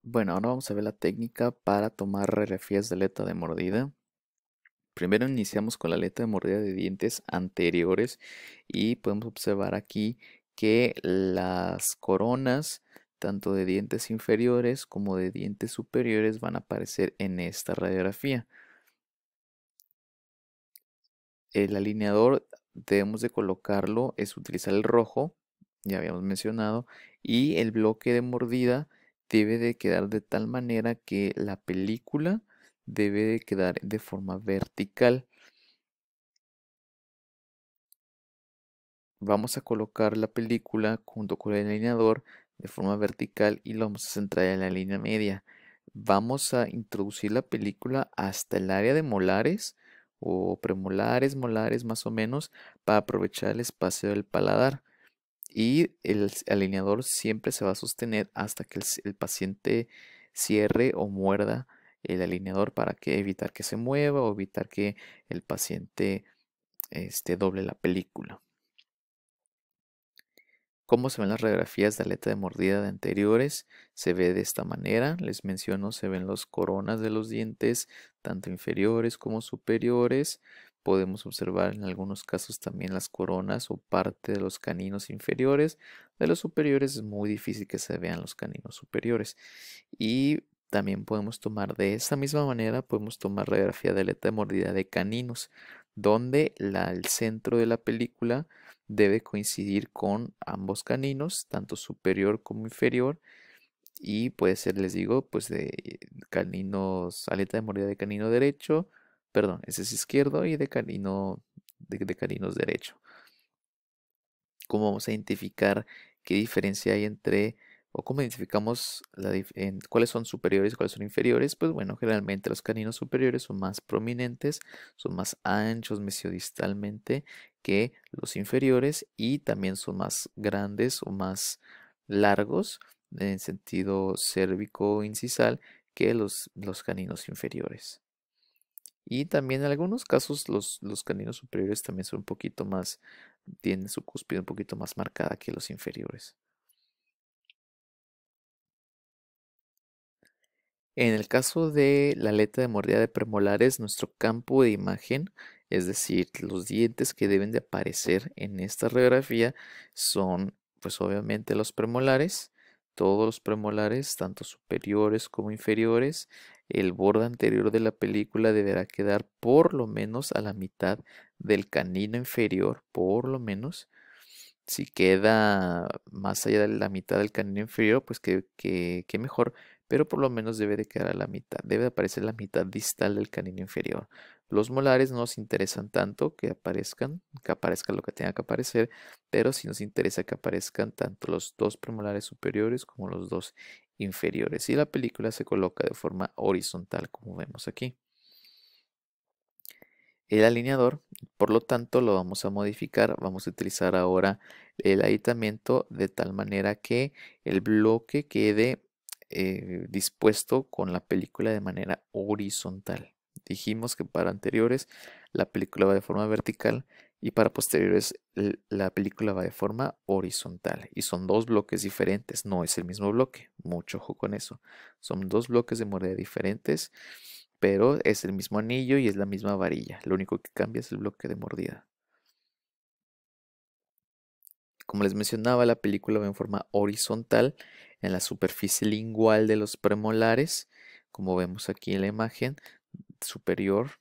Bueno, ahora vamos a ver la técnica para tomar radiografías de aleta de mordida. Primero iniciamos con la aleta de mordida de dientes anteriores y podemos observar aquí que las coronas, tanto de dientes inferiores como de dientes superiores, van a aparecer en esta radiografía. El alineador debemos de colocarlo, es utilizar el rojo, ya habíamos mencionado, y el bloque de mordida debe de quedar de tal manera que la película debe de quedar de forma vertical. Vamos a colocar la película junto con el alineador de forma vertical y lo vamos a centrar en la línea media. Vamos a introducir la película hasta el área de molares o premolares, molares más o menos, para aprovechar el espacio del paladar. Y el alineador siempre se va a sostener hasta que el paciente cierre o muerda el alineador para que evitar que se mueva o evitar que el paciente doble la película. Cómo se ven las radiografías de aleta de mordida de anteriores, se ve de esta manera. Les menciono, se ven las coronas de los dientes, tanto inferiores como superiores. Podemos observar en algunos casos también las coronas o parte de los caninos inferiores. De los superiores es muy difícil que se vean los caninos superiores. Y también podemos tomar de esta misma manera, podemos tomar radiografía de aleta de mordida de caninos, donde el centro de la película debe coincidir con ambos caninos, tanto superior como inferior, y puede ser, les digo, pues de caninos, aleta de mordida de canino derecho, perdón, ese es izquierdo y de canino de caninos derecho. ¿Cómo vamos a identificar qué diferencia hay entre, o cómo identificamos cuáles son superiores y cuáles son inferiores? Pues bueno, generalmente los caninos superiores son más prominentes, son más anchos mesiodistalmente que los inferiores y también son más grandes o más largos en sentido cérvico-incisal que los caninos inferiores. Y también en algunos casos los caninos superiores también son un poquito más, tienen su cúspide un poquito más marcada que los inferiores. En el caso de la aleta de mordida de premolares, nuestro campo de imagen, es decir, los dientes que deben de aparecer en esta radiografía son, pues obviamente los premolares, todos los premolares, tanto superiores como inferiores. El borde anterior de la película deberá quedar por lo menos a la mitad del canino inferior, por lo menos. Si queda más allá de la mitad del canino inferior, pues que mejor, pero por lo menos debe de quedar a la mitad, debe de aparecer la mitad distal del canino inferior. Los molares no nos interesan tanto que aparezca lo que tenga que aparecer, pero sí nos interesa que aparezcan tanto los dos premolares superiores como los dos inferiores. Y la película se coloca de forma horizontal, como vemos aquí. El alineador, por lo tanto, lo vamos a modificar. Vamos a utilizar ahora el aditamiento de tal manera que el bloque quede dispuesto con la película de manera horizontal. Dijimos que para anteriores la película va de forma vertical y para posteriores la película va de forma horizontal. Y son dos bloques diferentes, no es el mismo bloque. Mucho ojo con eso. Son dos bloques de mordida diferentes, pero es el mismo anillo y es la misma varilla. Lo único que cambia es el bloque de mordida. Como les mencionaba, la película va en forma horizontal en la superficie lingual de los premolares, como vemos aquí en la imagen superior.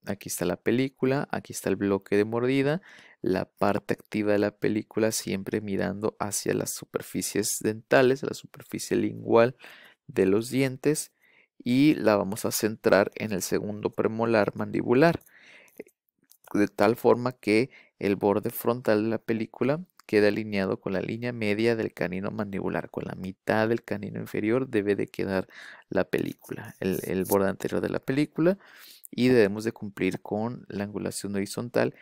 Aquí está la película, aquí está el bloque de mordida, la parte activa de la película siempre mirando hacia las superficies dentales, la superficie lingual de los dientes, y la vamos a centrar en el segundo premolar mandibular, de tal forma que el borde frontal de la película quede alineado con la línea media del canino mandibular. Con la mitad del canino inferior debe de quedar la película, el borde anterior de la película, y debemos de cumplir con la angulación horizontal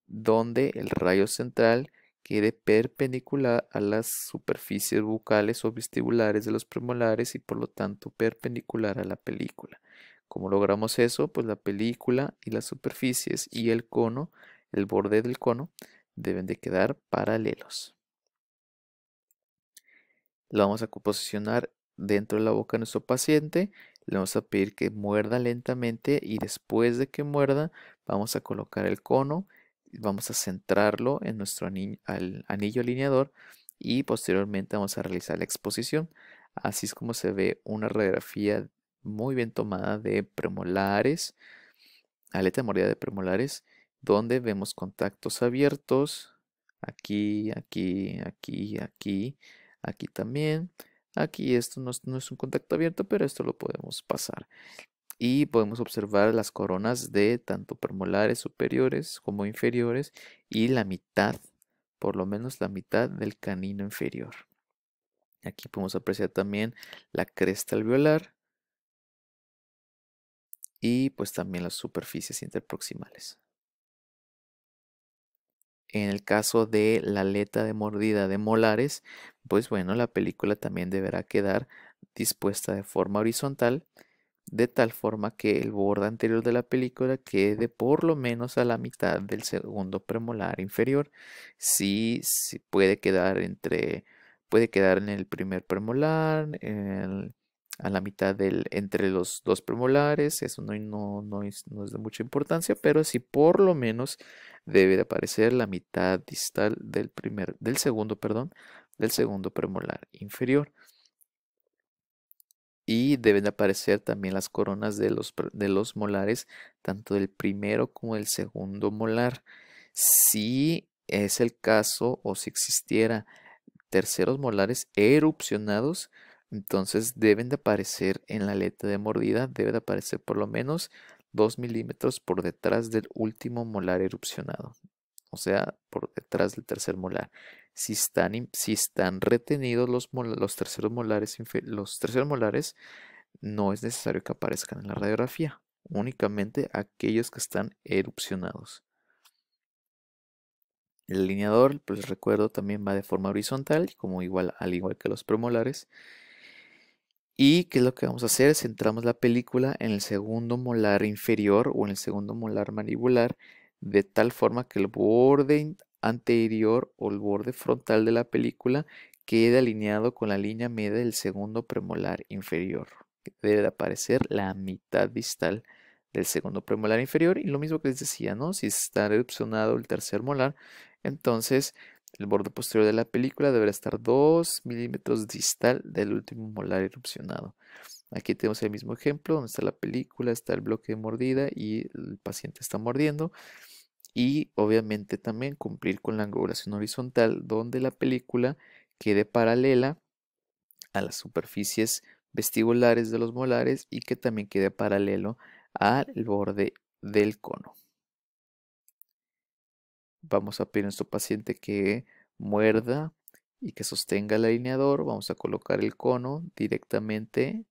donde el rayo central quede perpendicular a las superficies bucales o vestibulares de los premolares y por lo tanto perpendicular a la película. ¿Cómo logramos eso? Pues la película y las superficies y el cono, el borde del cono, deben de quedar paralelos. Lo vamos a posicionar dentro de la boca de nuestro paciente, le vamos a pedir que muerda lentamente y después de que muerda vamos a colocar el cono, vamos a centrarlo en nuestro anillo alineador y posteriormente vamos a realizar la exposición. Así es como se ve una radiografía muy bien tomada de premolares, aleta de mordida de premolares, donde vemos contactos abiertos, aquí, aquí, aquí, aquí, aquí también. Aquí esto no es un contacto abierto, pero esto lo podemos pasar. Y podemos observar las coronas de tanto premolares superiores como inferiores y la mitad, por lo menos la mitad del canino inferior. Aquí podemos apreciar también la cresta alveolar y pues también las superficies interproximales. En el caso de la aleta de mordida de molares, pues bueno, la película también deberá quedar dispuesta de forma horizontal, de tal forma que el borde anterior de la película quede por lo menos a la mitad del segundo premolar inferior. Sí, sí puede quedar en el primer premolar, a la mitad entre los dos premolares, eso no es de mucha importancia, pero sí por lo menos debe de aparecer la mitad distal del segundo, perdón, del segundo premolar inferior. Y deben de aparecer también las coronas de los molares, tanto del primero como del segundo molar. Si es el caso o si existiera terceros molares erupcionados, entonces deben de aparecer en la aleta de mordida, debe de aparecer por lo menos 2 milímetros por detrás del último molar erupcionado, o sea, por detrás del tercer molar. Si están retenidos los terceros molares, los terceros molares, no es necesario que aparezcan en la radiografía, únicamente aquellos que están erupcionados. El alineador, pues les recuerdo, también va de forma horizontal, al igual que los premolares. ¿Y qué es lo que vamos a hacer? Centramos la película en el segundo molar inferior o en el segundo molar mandibular, de tal forma que el borde anterior o el borde frontal de la película quede alineado con la línea media del segundo premolar inferior. Debe de aparecer la mitad distal del segundo premolar inferior. Y lo mismo que les decía, ¿no? Si está erupcionado el tercer molar, entonces el borde posterior de la película deberá estar 2 milímetros distal del último molar erupcionado. Aquí tenemos el mismo ejemplo, donde está la película, está el bloque de mordida y el paciente está mordiendo. Y obviamente también cumplir con la angulación horizontal, donde la película quede paralela a las superficies vestibulares de los molares y que también quede paralelo al borde del cono. Vamos a pedir a nuestro paciente que muerda y que sostenga el alineador. Vamos a colocar el cono directamente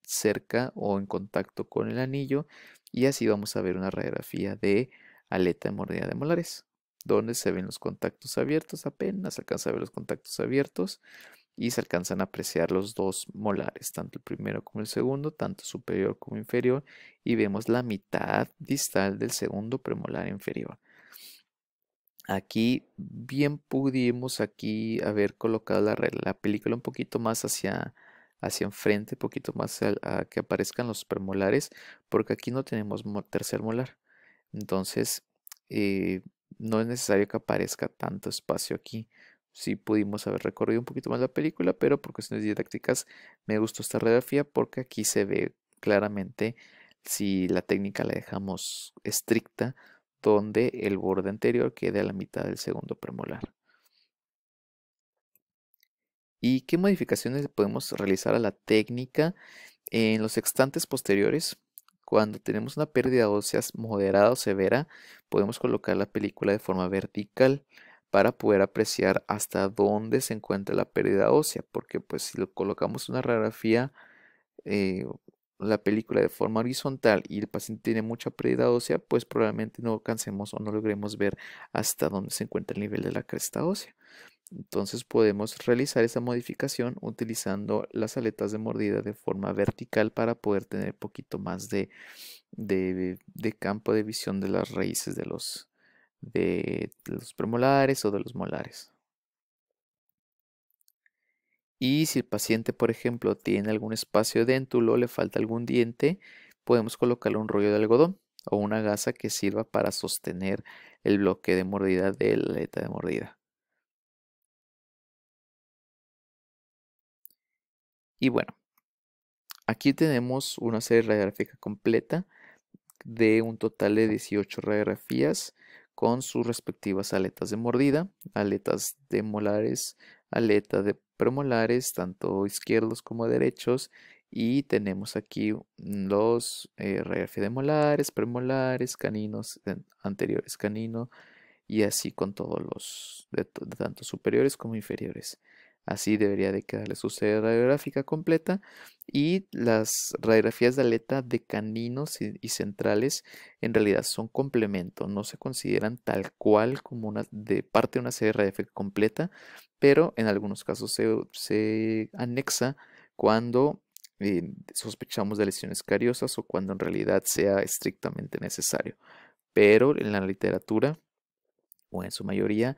cerca o en contacto con el anillo y así vamos a ver una radiografía de aleta de mordida de molares, donde se ven los contactos abiertos, apenas se alcanza a ver los contactos abiertos y se alcanzan a apreciar los dos molares, tanto el primero como el segundo, tanto superior como inferior, y vemos la mitad distal del segundo premolar inferior. Aquí bien pudimos aquí haber colocado la película un poquito más hacia enfrente, un poquito más a que aparezcan los premolares, porque aquí no tenemos tercer molar. Entonces, eh, no es necesario que aparezca tanto espacio aquí. Sí pudimos haber recorrido un poquito más la película, pero por cuestiones didácticas me gustó esta radiografía porque aquí se ve claramente si la técnica la dejamos estricta donde el borde anterior quede a la mitad del segundo premolar. ¿Y qué modificaciones podemos realizar a la técnica en los extantes posteriores? Cuando tenemos una pérdida ósea moderada o severa, podemos colocar la película de forma vertical para poder apreciar hasta dónde se encuentra la pérdida ósea, porque pues si lo colocamos una radiografía eh, la película de forma horizontal y el paciente tiene mucha pérdida ósea, pues probablemente no alcancemos o no logremos ver hasta dónde se encuentra el nivel de la cresta ósea. Entonces podemos realizar esa modificación utilizando las aletas de mordida de forma vertical para poder tener un poquito más de campo de visión de las raíces de los premolares o de los molares. Y si el paciente, por ejemplo, tiene algún espacio déntulo, le falta algún diente, podemos colocarle un rollo de algodón o una gasa que sirva para sostener el bloque de mordida de la aleta de mordida. Y bueno, aquí tenemos una serie radiográfica completa de un total de 18 radiografías con sus respectivas aletas de mordida, aletas de molares, aletas de premolares, tanto izquierdos como derechos, y tenemos aquí los radiografías de molares, premolares, caninos, anteriores canino, y así con todos los, de tanto superiores como inferiores. Así debería de quedarle su serie radiográfica completa y las radiografías de aleta de caninos y centrales en realidad son complemento, no se consideran tal cual como una de parte de una serie radiográfica completa, pero en algunos casos se anexa cuando sospechamos de lesiones cariosas o cuando en realidad sea estrictamente necesario. Pero en la literatura o en su mayoría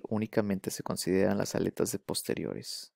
únicamente se consideran las aletas de posteriores.